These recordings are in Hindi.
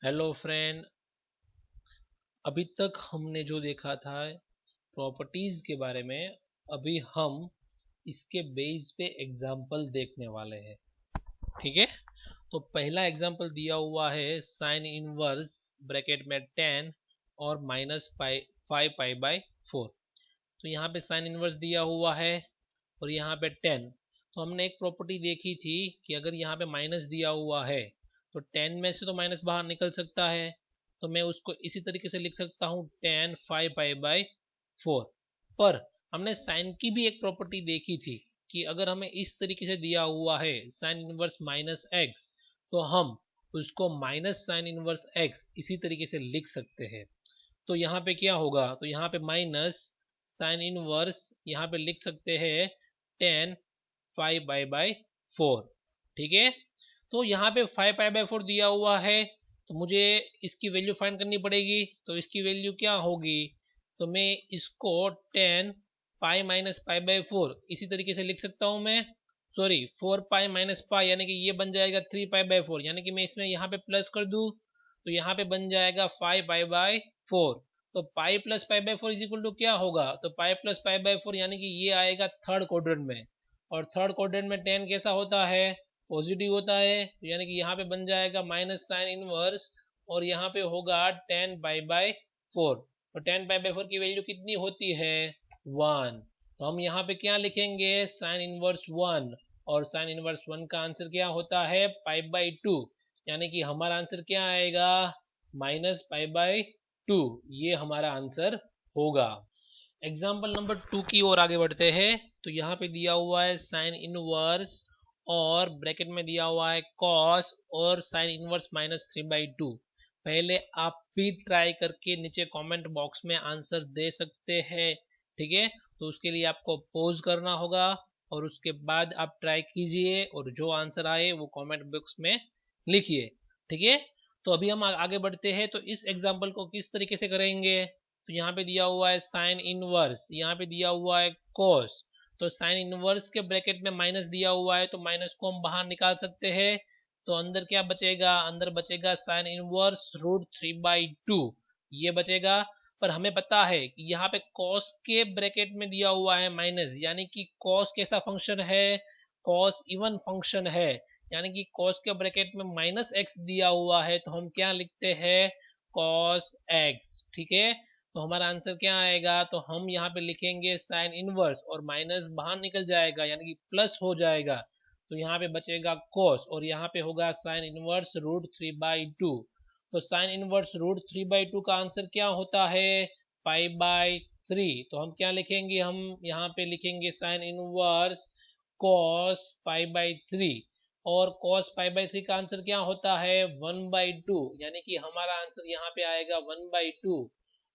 Hello friend. अभी तक हमने जो देखा था प्रॉपर्टीज के बारे में, अभी हम इसके बेस पे एग्जाम्पल देखने वाले हैं। ठीक है, तो पहला एग्जाम्पल दिया हुआ है साइन इनवर्स ब्रैकेट में 10 और माइनस पाई 5 पाई/4। तो यहाँ पे साइन इनवर्स दिया हुआ है और यहाँ पे 10। तो हमने एक प्रॉपर्टी देखी थी कि अगर यहाँ पे माइनस दिया हुआ है तो 10 में से तो माइनस बाहर निकल सकता है। तो मैं उसको इसी तरीके से लिख सकता हूँ 10 5 पाई/4। पर हमने साइन की भी एक प्रॉपर्टी देखी थी कि अगर हमें इस तरीके से दिया हुआ है साइन इनवर्स माइनस एक्स, तो हम उसको माइनस साइन इनवर्स एक्स इसी तरीके से लिख सकते हैं। तो यहाँ पे क्या होगा, तो यहाँ पे माइनस साइन इनवर्स यहाँ पे लिख सकते हैं 10 5 पाई/4। ठीक है, तो यहाँ पे 5 पाई/4 दिया हुआ है, तो मुझे इसकी वैल्यू फाइंड करनी पड़ेगी। तो इसकी वैल्यू क्या होगी, तो मैं इसको 10 पाई माइनस पाई/4 इसी तरीके से लिख सकता हूँ मैं। सॉरी, 4 पाई माइनस पाई यानी कि ये बन जाएगा 3 पाई/4, यानी कि मैं इसमें यहाँ पे प्लस कर दूँ तो यहाँ पे बन जाएगा 5 पाई/4। तो पाई प्लस पाई/4 इज इक्वल टू क्या होगा, तो पाई प्लस पाई/4 यानी कि ये आएगा थर्ड क्वाड्रेंट में। और थर्ड क्वाड्रेंट में 10 कैसा होता है, पॉजिटिव होता है, यानी कि यहाँ पे बन जाएगा माइनस साइन इनवर्स और यहाँ पे होगा 10 पाई/4। और 10 पाई/4 की वैल्यू कितनी होती है, 1। तो हम यहाँ पे क्या लिखेंगे, साइन इनवर्स 1। और साइन इनवर्स 1 का आंसर क्या होता है, पाई/2, यानी कि हमारा आंसर क्या आएगा, माइनस पाई/2। ये हमारा आंसर होगा। एग्जाम्पल नंबर 2 की ओर आगे बढ़ते हैं। तो यहाँ पे दिया हुआ है साइन इनवर्स और ब्रैकेट में दिया हुआ है कॉस और साइन इनवर्स -3/2। पहले आप भी ट्राई करके नीचे कमेंट बॉक्स में आंसर दे सकते हैं। ठीक है, तो उसके लिए आपको पॉज करना होगा और उसके बाद आप ट्राई कीजिए और जो आंसर आए वो कमेंट बॉक्स में लिखिए। ठीक है, तो अभी हम आगे बढ़ते हैं। तो इस एग्जाम्पल को किस तरीके से करेंगे, तो यहाँ पे दिया हुआ है साइन इनवर्स, यहाँ पे दिया हुआ है कॉस। तो साइन इनवर्स के ब्रैकेट में माइनस दिया हुआ है तो माइनस को हम बाहर निकाल सकते हैं। तो अंदर क्या बचेगा, अंदर बचेगा साइन इनवर्स √3/2, ये बचेगा। पर हमें पता है कि यहाँ पे कॉस के ब्रैकेट में दिया हुआ है माइनस, यानी कि कॉस कैसा फंक्शन है, कॉस इवन फंक्शन है, यानी कि कॉस के ब्रैकेट में -x दिया हुआ है तो हम क्या लिखते हैं, कॉस x। ठीक है, तो हमारा आंसर क्या आएगा, तो हम यहाँ पे लिखेंगे साइन इनवर्स और माइनस बाहर निकल जाएगा यानी कि प्लस हो जाएगा। तो यहाँ पे बचेगा cos और यहाँ पे होगा साइन इनवर्स √3/2। तो साइन इनवर्स √3/2 का आंसर क्या होता है, पाई/3। तो हम क्या लिखेंगे, हम यहाँ पे लिखेंगे साइन इनवर्स cos पाई/3। और cos पाई/3 का आंसर क्या होता है, 1/2, यानी कि हमारा आंसर यहाँ पे आएगा 1/2।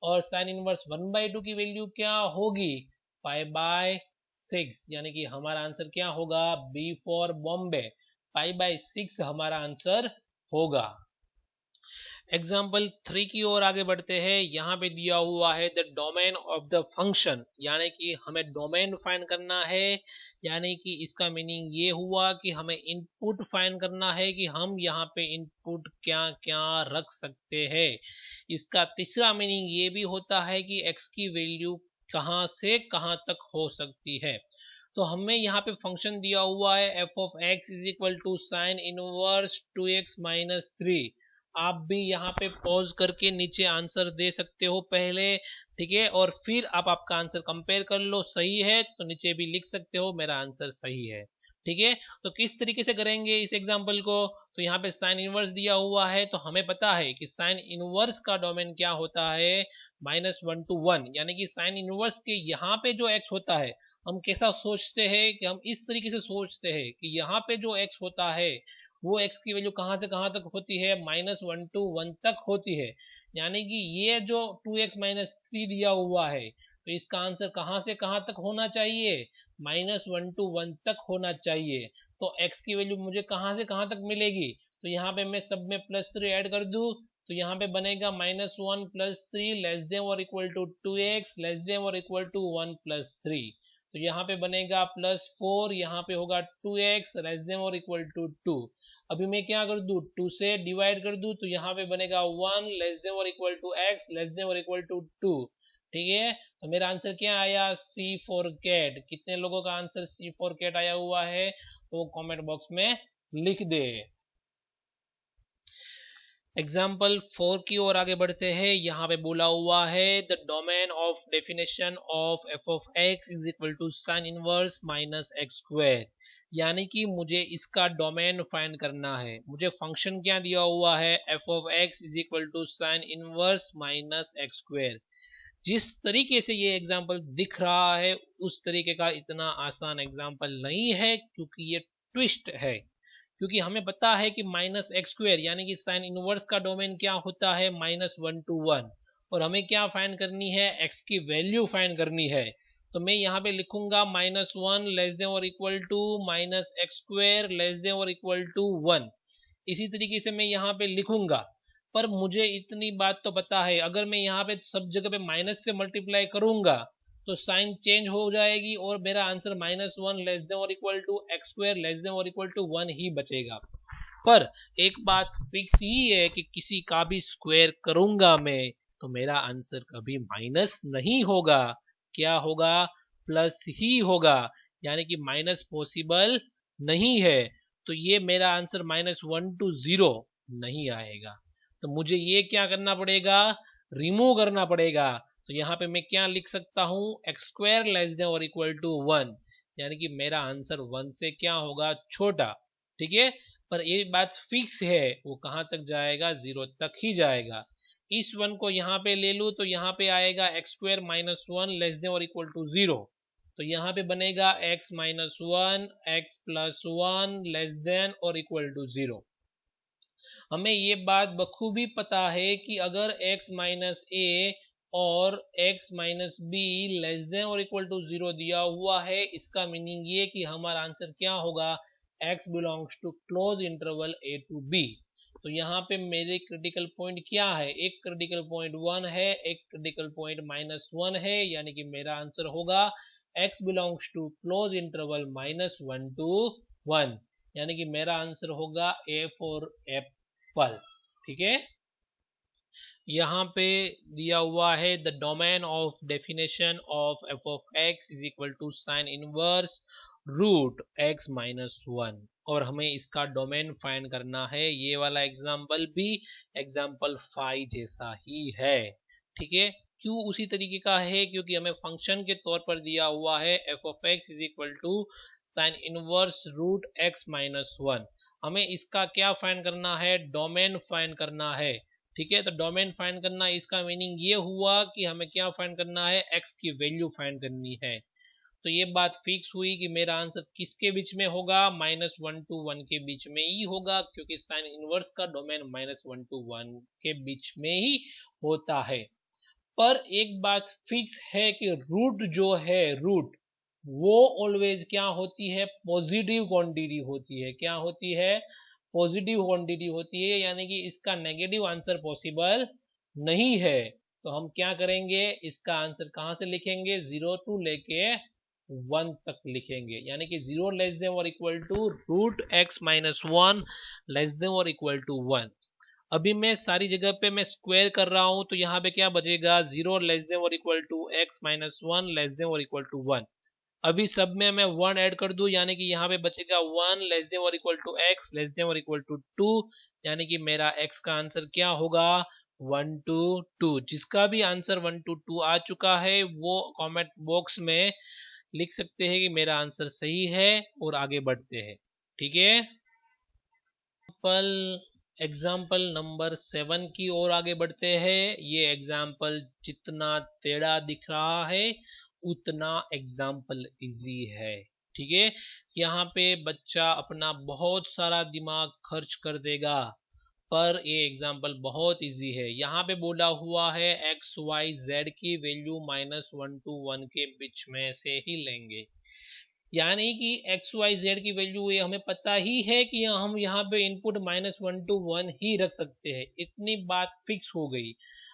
और साइन इनवर्स 1/2 की वैल्यू क्या होगी, पाई/6, यानी कि हमारा आंसर क्या होगा, बी फॉर बॉम्बे, पाई/6 हमारा आंसर होगा। एग्जाम्पल 3 की ओर आगे बढ़ते हैं। यहाँ पे दिया हुआ है the domain of the function, यानी कि हमें डोमेन फाइंड करना है। यानी कि इसका मीनिंग ये हुआ कि हमें इनपुट फाइंड करना है कि हम यहाँ पे इनपुट क्या क्या रख सकते हैं। इसका तीसरा मीनिंग ये भी होता है कि x की वैल्यू कहाँ से कहाँ तक हो सकती है। तो हमें यहाँ पे फंक्शन दिया हुआ है f(x) is equal to sine inverse 2x - 3। आप भी यहाँ पे पॉज करके नीचे आंसर दे सकते हो पहले। ठीक है, और फिर आप आपका आंसर कंपेयर कर लो, सही है तो नीचे भी लिख सकते हो मेरा आंसर सही है। ठीक है, तो किस तरीके से करेंगे इस एग्जाम्पल को, तो यहाँ पे साइन इनवर्स दिया हुआ है तो हमें पता है कि साइन इनवर्स का डोमेन क्या होता है, -1 to 1, यानी कि साइन इनवर्स के यहाँ पे जो x होता है, हम कैसा सोचते हैं कि हम इस तरीके से सोचते हैं कि यहाँ पे जो x होता है वो x की वैल्यू कहाँ से कहाँ तक होती है, -1 to 1 तक होती है। यानी कि ये जो 2x - 3 दिया हुआ है तो इसका आंसर कहाँ से कहाँ तक होना चाहिए, -1 to 1 तक होना चाहिए। तो x की वैल्यू मुझे कहाँ से कहाँ तक मिलेगी, तो यहाँ पे मैं सब में +3 ऐड कर दूं तो यहाँ पे बनेगा -1 + 3 लेस देन और equal to 2x less than और इक्वल टू 1 + 3। तो यहाँ पे बनेगा +4, यहाँ पे होगा 2x लेस देन और इक्वल टू 2। अभी मैं क्या कर दूं, 2 से डिवाइड कर दूं, तो यहाँ पे बनेगा 1 लेस देन और equal to x less than और इक्वल टू 2। ठीक है, तो मेरा आंसर क्या आया, C फॉर कैट। कितने लोगों का आंसर C फॉर कैट आया हुआ है तो कमेंट बॉक्स में लिख दे। एग्जाम्पल 4 की ओर आगे बढ़ते हैं। यहाँ पे बोला हुआ है the domain of definition of F of X is equal to sine inverse minus X square, यानी कि मुझे इसका डोमेन फाइंड करना है। मुझे फंक्शन क्या दिया हुआ है, F of X is equal to sine inverse minus X square. जिस तरीके से ये एग्जाम्पल दिख रहा है उस तरीके का इतना आसान एग्जाम्पल नहीं है, क्योंकि ये ट्विस्ट है। क्योंकि हमें पता है कि माइनस एक्स स्क्वायर यानी कि साइन इनवर्स का डोमेन क्या होता है, -1 to 1, और हमें क्या फाइंड करनी है, एक्स की वैल्यू फाइंड करनी है। तो मैं यहाँ पे लिखूंगा -1 लेस देन और equal to minus X square less than और इक्वल टू 1। इसी तरीके से मैं यहाँ पे लिखूंगा। पर मुझे इतनी बात तो पता है, अगर मैं यहाँ पे सब जगह पे माइनस से मल्टीप्लाई करूंगा तो साइन चेंज हो जाएगी और मेरा आंसर -1 लेस देन और equal to X square less than और इक्वल टू 1 ही बचेगा। पर एक बात फिक्स ही है कि किसी का भी स्क्वायर करूंगा मैं तो मेरा आंसर कभी माइनस नहीं होगा, क्या होगा, प्लस ही होगा, यानी कि माइनस पॉसिबल नहीं है। तो ये मेरा आंसर -1 to 0 नहीं आएगा। तो मुझे ये क्या करना पड़ेगा, रिमूव करना पड़ेगा। तो यहाँ पे मैं क्या लिख सकता हूँ, एक्स स्क्वायर लेस देन और इक्वल टू 1, यानी कि मेरा आंसर 1 से क्या होगा, छोटा। ठीक है, पर ये बात फिक्स है, वो कहाँ तक जाएगा, 0 तक ही जाएगा। इस 1 को यहाँ पे ले लूँ तो यहाँ पे आएगा एक्स स्क्वायर -1 लेस देन और इक्वल टू 0। तो यहाँ पे बनेगा x -1 x plus 1 less than और इक्वल टू 0। हमें ये बात बखूबी पता है कि अगर x माइनस ए और x minus be less than और इक्वल टू 0 दिया हुआ है, इसका मीनिंग ये कि हमारा आंसर क्या होगा, x belongs to close interval a to b। तो यहाँ पे मेरे क्रिटिकल पॉइंट क्या है, एक क्रिटिकल पॉइंट 1 है, एक क्रिटिकल पॉइंट -1 है, यानी कि मेरा आंसर होगा x belongs to close interval -1 to 1, यानी कि मेरा आंसर होगा A फॉर एप्पल। ठीक है, यहाँ पे दिया हुआ है the domain of definition of F of X is equal to sine inverse root x -1, और हमें इसका डोमेन फाइंड करना है। ये वाला एग्जाम्पल भी एग्जाम्पल 5 जैसा ही है। ठीक है, क्यों उसी तरीके का है, क्योंकि हमें फंक्शन के तौर पर दिया हुआ है F of X is equal to sine inverse root x -1। हमें इसका क्या फाइंड करना है, डोमेन फाइंड करना है। ठीक है, तो डोमेन फाइंड करना, इसका मीनिंग ये हुआ कि हमें क्या फाइंड करना है, x की वैल्यू फाइंड करनी है। तो ये बात फिक्स हुई कि मेरा आंसर किसके बीच में होगा, -1 to 1 के बीच में ही होगा, क्योंकि साइन इनवर्स का डोमेन -1 to 1 के बीच में ही होता है। पर एक बात फिक्स है कि रूट जो है, रूट वो ऑलवेज क्या होती है, पॉजिटिव क्वांटिटी होती है। क्या होती है, पॉजिटिव क्वांटिटी होती है, यानी कि इसका नेगेटिव आंसर पॉसिबल नहीं है। तो हम क्या करेंगे, इसका आंसर कहाँ से लिखेंगे, 0 to लेके 1 तक लिखेंगे, यानी कि 0 लेस देन और equal to root x -1 less than और इक्वल टू 1। अभी मैं सारी जगह पे मैं स्क्वायर कर रहा हूं, तो यहाँ पे क्या बचेगा, 0 लेस देन और equal to x -1 less than और इक्वल टू 1। अभी सब में मैं 1 ऐड कर दूं, यानी कि यहाँ पे बचेगा 1 लेस देन और equal to x less than और इक्वल टू 2, यानी कि मेरा x का आंसर क्या होगा, 1 to 2। जिसका भी आंसर 1 to 2 आ चुका है वो कमेंट बॉक्स में लिख सकते हैं कि मेरा आंसर सही है, और आगे बढ़ते हैं। ठीक है, एग्जाम्पल नंबर 7 की ओर आगे बढ़ते हैं। ये एग्जाम्पल जितना टेढ़ा दिख रहा है उतना एग्जाम्पल इजी है। ठीक है, यहाँ पे बच्चा अपना बहुत सारा दिमाग खर्च कर देगा, पर ये एग्जाम्पल बहुत इजी है। यहाँ पे बोला हुआ है एक्स वाई जेड की वैल्यू -1 to 1 के बीच में से ही लेंगे, यानी कि एक्स वाई जेड की वैल्यू ये हमें पता ही है कि हम यहाँ पे इनपुट -1 to 1 ही रख सकते हैं। इतनी बात फिक्स हो गई,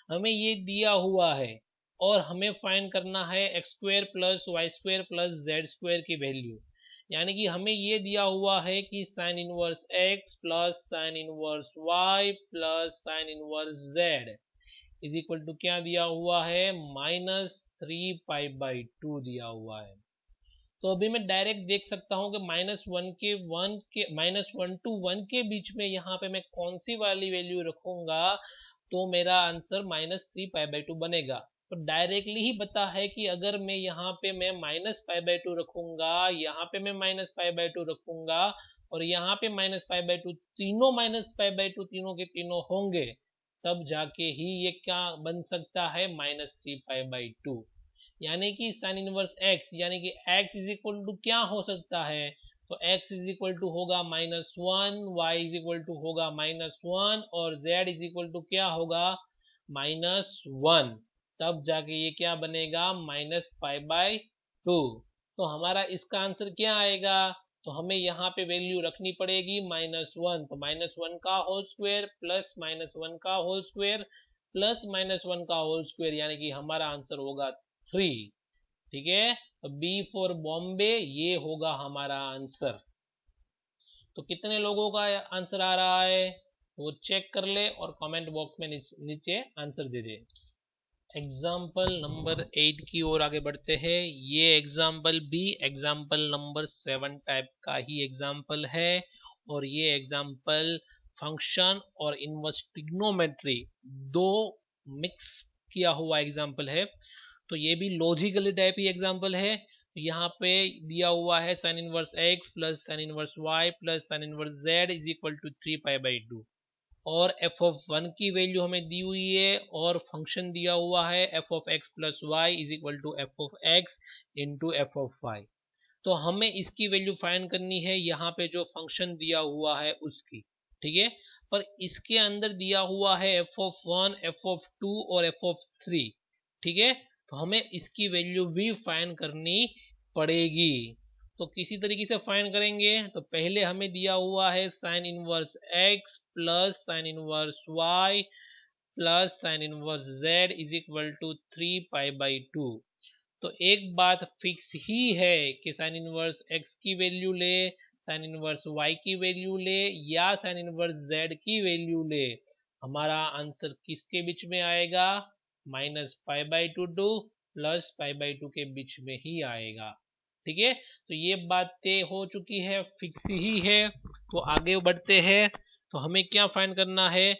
हमें ये दिया हुआ है और हमें फाइंड करना है X square plus Y square plus Z square की वैल्यू। यानी कि हमें ये दिया हुआ है कि sine inverse x plus sine inverse y plus sine inverse z is equal to क्या दिया हुआ है, -3π/2 दिया हुआ है। तो अभी मैं डायरेक्ट देख सकता हूँ कि -1 टू 1 के बीच में यहाँ पे मैं कौन सी वाली वैल्यू रखूंगा तो मेरा आंसर -3π/2 बनेगा। तो डायरेक्टली ही पता है कि अगर मैं यहाँ पे मैं -π/2 रखूंगा, यहाँ पे मैं -π/2 रखूंगा और यहाँ पे -π/2, तीनों -π/2 तीनों के तीनों होंगे, तब जाके ही ये क्या बन सकता है, -3π/2। यानी कि साइन इनवर्स x यानी कि x इज इक्वल टू क्या हो सकता है, तो x इज इक्वल टू होगा -1, y इज इक्वल टू होगा -1 और z इज इक्वल टू क्या होगा, -1। तब जाके ये क्या बनेगा, -π/2। तो हमारा इसका आंसर क्या आएगा, तो हमें यहाँ पे वैल्यू रखनी पड़ेगी -1, तो -1 का होल स्क्वायर प्लस -1 का होल स्क्वायर प्लस -1 का होल स्क्वायर, यानी कि हमारा आंसर होगा 3। ठीक है, तो बी फॉर बॉम्बे ये होगा हमारा आंसर। तो कितने लोगों का आंसर आ रहा है वो चेक कर ले और कमेंट बॉक्स में नीचे आंसर दे दे। एग्जाम्पल नंबर 8 की ओर आगे बढ़ते हैं। ये एग्जाम्पल भी एग्जाम्पल नंबर 7 टाइप का ही एग्जाम्पल है और ये एग्जाम्पल फंक्शन और इनवर्स ट्रिग्नोमेट्री दो मिक्स किया हुआ एग्जाम्पल है। तो ये भी लॉजिकली टाइप ही एग्जाम्पल है। यहाँ पे दिया हुआ है sine inverse x plus sine inverse y plus sine inverse z is equal to 3π/2 और f(1) की वैल्यू हमें दी हुई है और फंक्शन दिया हुआ है f(x plus y is equal to f(x into f(y)। तो हमें इसकी वैल्यू फाइंड करनी है यहाँ पे जो फंक्शन दिया हुआ है उसकी। ठीक है, पर इसके अंदर दिया हुआ है f(1), f(2) और f(3). ठीक है, तो हमें इसकी वैल्यू भी फाइंड करनी पड़ेगी। तो किसी तरीके से फाइंड करेंगे, तो पहले हमें दिया हुआ है sine inverse x plus sine inverse y plus sine inverse z is equal to 3π/2। तो एक बात फिक्स ही है कि साइन इनवर्स x की वैल्यू ले, साइन इनवर्स y की वैल्यू ले या साइन इनवर्स z की वैल्यू ले, हमारा आंसर किसके बीच में आएगा, -π/2 प्लस π/2 के बीच में ही आएगा। ठीक है, तो ये बात तय हो चुकी है, फिक्स ही है। तो आगे बढ़ते हैं। तो हमें क्या फाइंड करना है,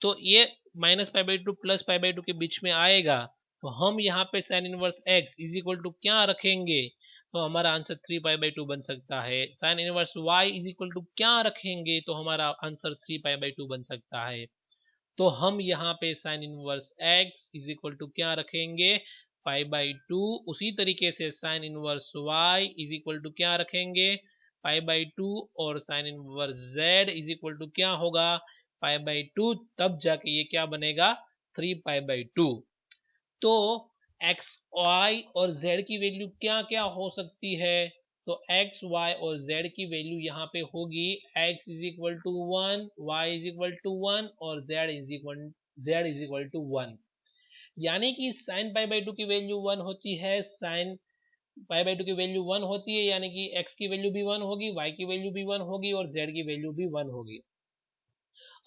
तो ये -π/2 प्लस π/2 के बीच में आएगा, तो हम यहाँ पे sine inverse x is equal to क्या रखेंगे, तो हमारा आंसर 3π/2 बन सकता है। Sine inverse y is equal to क्या रखेंगे, तो हमारा आंसर 3π/2 बन सकता है। तो हम यहाँ पे sine inverse x is equal to क्या रखेंगे, π/2। उसी तरीके से sine inverse y is equal to क्या रखेंगे, π/2 और sine inverse z is equal to क्या होगा, π/2। तब जाके ये क्या बनेगा, 3π/2। तो x, y और z की वैल्यू क्या क्या हो सकती है, तो x, y और z की वैल्यू यहाँ पे होगी x is equal to 1, y is equal to 1 और z इज इक्वल टू 1। यानी कि साइन π/2 की वैल्यू 1 होती है, साइन π/2 की वैल्यू 1 होती है, यानी कि x की वैल्यू भी 1 होगी, y की वैल्यू भी 1 होगी और z की वैल्यू भी 1 होगी।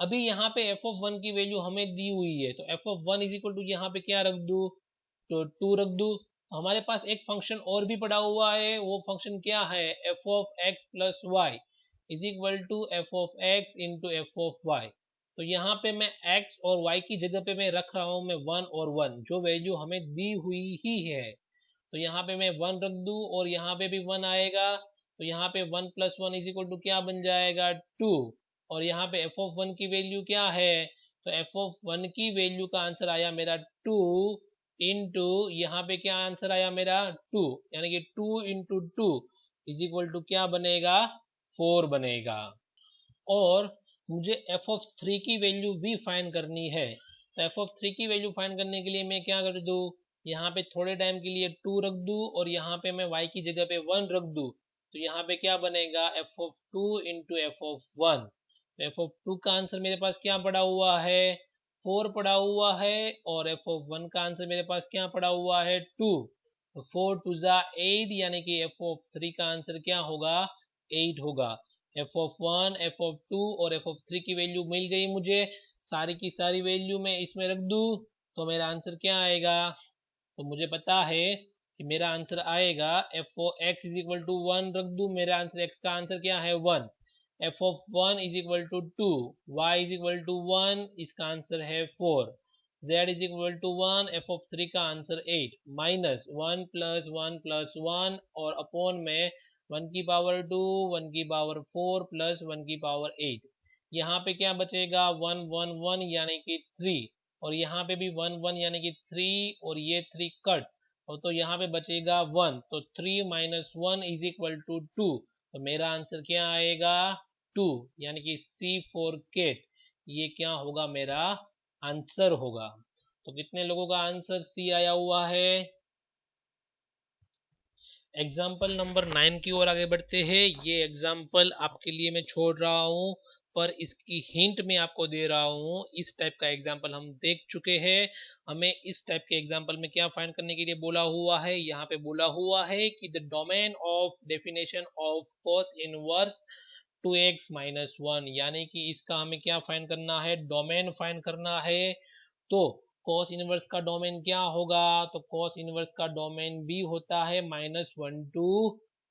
अभी यहाँ पे f(1) की वैल्यू हमें दी हुई है, तो f(1) इज इक्वल टू यहाँ पे क्या रख दूँ, तो 2 रख दूँ। तो हमारे पास एक फंक्शन और भी पड़ा हुआ है, वो फंक्शन क्या है, f(x plus y is equal to f(x into f(y)। तो यहाँ पे मैं x और y की जगह पे मैं रख रहा हूँ मैं 1 और 1, जो वैल्यू हमें दी हुई ही है। तो यहाँ पे मैं 1 रख दूँ और यहाँ पे भी 1 आएगा, तो यहाँ पे 1 प्लस 1 इज इक्वल टू क्या बन जाएगा, 2। और यहाँ पे f(1) की वैल्यू क्या है, तो f(1) की वैल्यू का आंसर आया मेरा 2 इंटू यहाँ पे क्या आंसर आया मेरा 2, यानी कि 2 इंटू 2 इज इक्वल टू क्या बनेगा, 4 बनेगा। और मुझे f(3) की वैल्यू भी फाइंड करनी है। तो f(3) की वैल्यू फाइंड करने के लिए मैं क्या कर दूँ, यहाँ पे थोड़े टाइम के लिए 2 रख दूँ और यहाँ पे मैं y की जगह पे 1 रख दूँ, तो यहाँ पे क्या बनेगा, f(2) इंटू f(1)। तो f(2) का आंसर मेरे पास क्या पड़ा हुआ है, 4 पड़ा हुआ है और f(1) का आंसर मेरे पास क्या पड़ा हुआ है, 2। तो 4 टू ज़ा 8 यानी कि एफ ऑफ 3 का आंसर क्या होगा, 8 होगा। एफ ऑफ 1, एफ ऑफ 2 और एफ ऑफ 3 की वैल्यू मिल गई मुझे, सारी की सारी वैल्यू मैं इसमें रख दूँ तो मेरा आंसर क्या आएगा। तो मुझे पता है कि मेरा आंसर आएगा F of X is equal to 1 रख दूँ, मेरा आंसर एक्स का आंसर क्या है 1। F of 1 is equal to 2, Y is equal to 1, इसका आंसर है 4, z is equal to 1, F of 3 का आंसर 8, माइनस 1 प्लस 1 प्लस 1 और अपॉन में 1 की पावर 2, 1 की पावर 4 प्लस 1 की पावर 8। यहाँ पे क्या बचेगा 1 1 1 यानी कि 3, और यहाँ पे भी 1 1 यानी कि 3 और ये 3 कट, और तो यहाँ पे बचेगा 1, तो 3 माइनस 1 इज इक्वल टू 2, तो मेरा आंसर क्या आएगा 2 यानी कि C फॉर कैट, ये क्या होगा मेरा आंसर होगा। तो कितने लोगों का आंसर C आया हुआ है। एग्जाम्पल नंबर 9 की ओर आगे बढ़ते हैं। ये एग्जाम्पल आपके लिए मैं छोड़ रहा हूँ, पर इसकी हिंट मैं आपको दे रहा हूँ। इस टाइप का एग्जाम्पल हम देख चुके हैं। हमें इस टाइप के एग्जाम्पल में क्या फाइंड करने के लिए बोला हुआ है, यहाँ पे बोला हुआ है कि the domain of definition of cos inverse 2x minus 1, यानी कि इसका हमें क्या फाइंड करना है, डोमेन फाइंड करना है। तो कॉस इनवर्स का डोमेन क्या होगा, तो कॉस इनवर्स का डोमेन भी होता है -1 to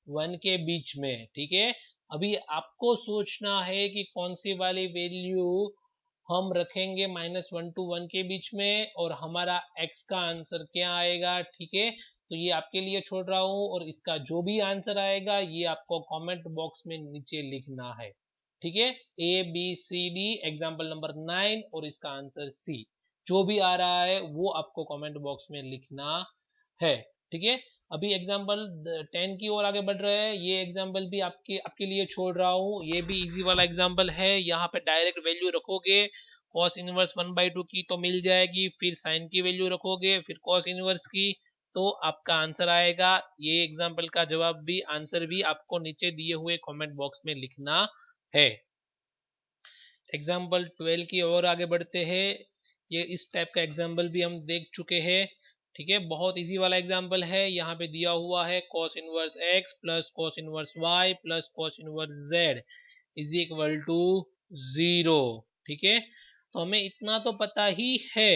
1 के बीच में। ठीक है, अभी आपको सोचना है कि कौन सी वाली वैल्यू हम रखेंगे -1 to 1 के बीच में, और हमारा x का आंसर क्या आएगा। ठीक है, तो ये आपके लिए छोड़ रहा हूँ, और इसका जो भी आंसर आएगा ये आपको कमेंट बॉक्स में नीचे लिखना है। ठीक है, ABCD एग्जाम्पल नंबर 9 और इसका आंसर C, जो भी आ रहा है वो आपको कमेंट बॉक्स में लिखना है। ठीक है, अभी एग्जाम्पल 10 की ओर आगे बढ़ रहे हैं। ये एग्जाम्पल भी आपके लिए छोड़ रहा हूँ, ये भी इजी वाला एग्जाम्पल है। यहाँ पे डायरेक्ट वैल्यू रखोगे, कॉस इनवर्स 1/2 की तो मिल जाएगी, फिर साइन की वैल्यू रखोगे, फिर कॉस इनवर्स की, तो आपका आंसर आएगा। ये एग्जाम्पल का जवाब भी, आंसर भी आपको नीचे दिए हुए कमेंट बॉक्स में लिखना है। एग्जाम्पल 12 की ओर आगे बढ़ते हैं। ये इस टाइप का एग्जाम्पल भी हम देख चुके हैं। ठीक है, बहुत इजी वाला एग्जाम्पल है। यहाँ पे दिया हुआ है cos inverse x plus cos inverse y plus cos inverse z is equal to 0। ठीक है, तो हमें इतना तो पता ही है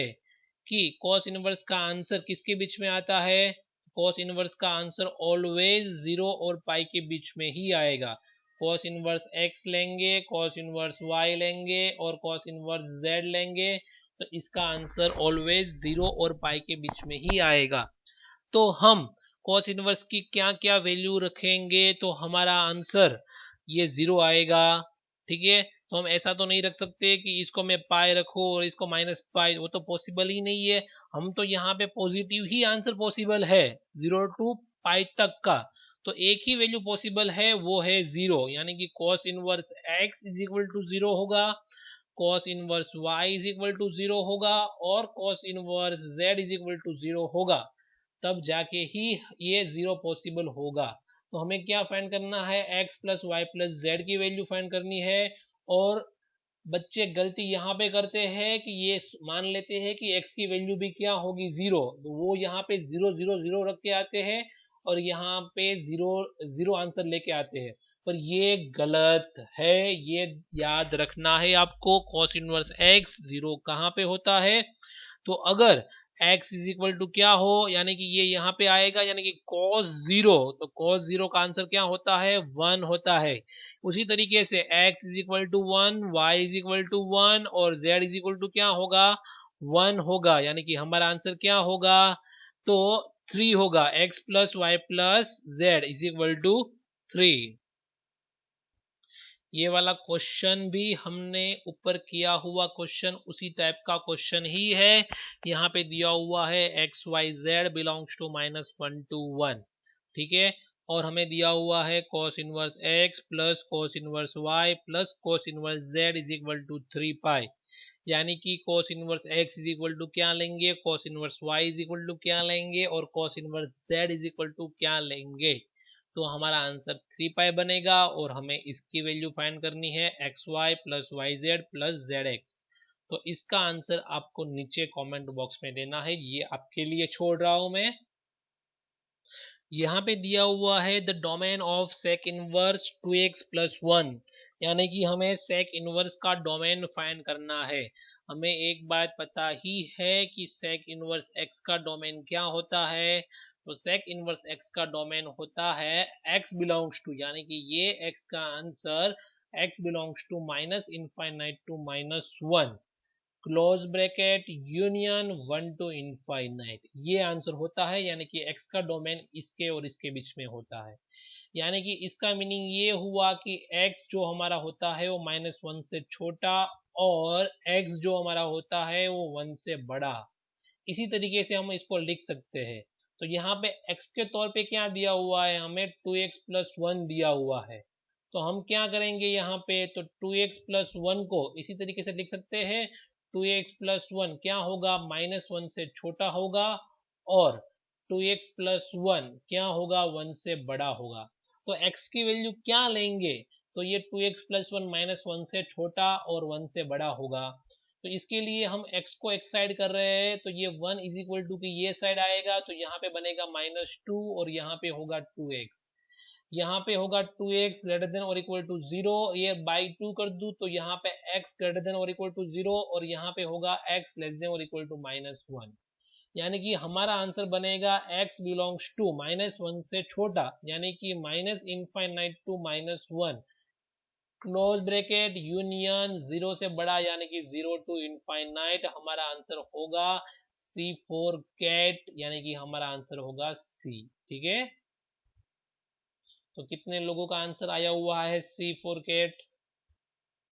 कि कॉस इनवर्स का आंसर किसके बीच में आता है। कॉस इनवर्स का आंसर ऑलवेज 0 और पाई के बीच में ही आएगा। कॉस इनवर्स x लेंगे, कॉस इनवर्स y लेंगे और कॉस इनवर्स z लेंगे, तो इसका आंसर ऑलवेज 0 और पाई के बीच में ही आएगा। तो हम कॉस इनवर्स की क्या क्या वैल्यू रखेंगे तो हमारा आंसर ये 0 आएगा। ठीक है, तो हम ऐसा तो नहीं रख सकते कि इसको मैं पाई रखूं और इसको माइनस पाई, वो तो पॉसिबल ही नहीं है। हम तो यहाँ पे पॉजिटिव ही आंसर पॉसिबल है 0 to पाई तक का, तो एक ही वैल्यू पॉसिबल है, वो है 0, यानी कि cos inverse x is equal to 0 होगा, cos inverse y is equal to 0 होगा और cos inverse z is equal to 0 होगा, तब जाके ही ये 0 पॉसिबल होगा। तो हमें क्या फाइंड करना है, x plus Y plus Z की वैल्यू फाइंड करनी है। और बच्चे गलती यहाँ पे करते हैं कि ये मान लेते हैं कि x की वैल्यू भी क्या होगी 0, तो वो यहाँ पे 0 0 0 रख के आते हैं और यहाँ पे 0 0 आंसर लेके आते हैं, पर ये गलत है। ये याद रखना है आपको, cos इनवर्स x 0 कहाँ पे होता है। तो अगर x इज इक्वल टू क्या हो, यानी कि ये यहाँ पे आएगा, यानी कि cos 0, तो cos 0 का आंसर क्या होता है 1 होता है। उसी तरीके से x is equal to 1, y is equal to 1 और z इज इक्वल टू क्या होगा 1 होगा, यानी कि हमारा आंसर क्या होगा, तो 3 होगा। x plus Y plus Z is equal to 3। ये वाला क्वेश्चन भी हमने ऊपर किया हुआ क्वेश्चन उसी टाइप का क्वेश्चन ही है। यहाँ पे दिया हुआ है x Y Z belongs to -1 to 1। ठीक है, और हमें दिया हुआ है cos inverse x plus cos inverse y plus cos inverse z is equal to 3 pi, यानी कि cos inverse x is equal to क्या लेंगे, cos inverse y is equal to क्या लेंगे और cos inverse z is equal to क्या लेंगे। तो हमारा आंसर 3 पाई बनेगा और हमें इसकी वैल्यू फाइंड करनी है x y plus y z plus z x. तो इसका आंसर आपको नीचे कमेंट बॉक्स में देना है, ये आपके लिए छोड़ रहा हूं मैं। यहाँ पे दिया हुआ है the domain of sec inverse 2x plus 1, यानी कि हमें सेक इनवर्स का डोमेन फाइंड करना है। हमें एक बात पता ही है कि सेक इनवर्स x का डोमेन क्या होता है। तो सेक इनवर्स x का डोमेन होता है x बिलोंग्स टू, यानी कि ये x का answer x belongs to minus infinite to minus 1 close bracket union 1 to infinite, ये आंसर होता है। यानी कि x का डोमेन इसके और इसके बीच में होता है। यानी कि इसका मीनिंग ये हुआ कि x जो हमारा होता है वो -1 से छोटा और x जो हमारा होता है वो 1 से बड़ा। इसी तरीके से हम इसको लिख सकते हैं। तो यहाँ पे x के तौर पे क्या दिया हुआ है, हमें 2x प्लस 1 दिया हुआ है। तो हम क्या करेंगे यहाँ पे, तो 2x प्लस 1 को इसी तरीके से लिख सकते हैं। 2x प्लस 1 क्या होगा, -1 से छोटा होगा और 2x प्लस 1 क्या होगा, 1 से बड़ा होगा। तो x की वैल्यू क्या लेंगे, तो ये 2x प्लस 1 -1 से छोटा और 1 से बड़ा होगा। तो इसके लिए हम x को एक साइड कर रहे हैं, तो ये 1 इज इक्वल टू की ये साइड आएगा, तो यहाँ पे बनेगा -2 और यहाँ पे होगा 2x। यहाँ पे होगा 2x ग्रेटर देन और इक्वल टू 0, ये बाई 2 कर दूँ तो यहाँ पे x ग्रेटर देन और इक्वल टू 0 और यहाँ पे होगा x लेस देन और इक्वल टू -1। यानी कि हमारा आंसर बनेगा x बिलोंग्स टू -1 से छोटा, यानी कि minus infinite to -1 close bracket union 0 से बड़ा, यानी कि 0 टू इनफाइनाइट। हमारा आंसर होगा C फॉर कैट, यानी कि हमारा आंसर होगा C। ठीक है, तो कितने लोगों का आंसर आया हुआ है C फॉर कैट?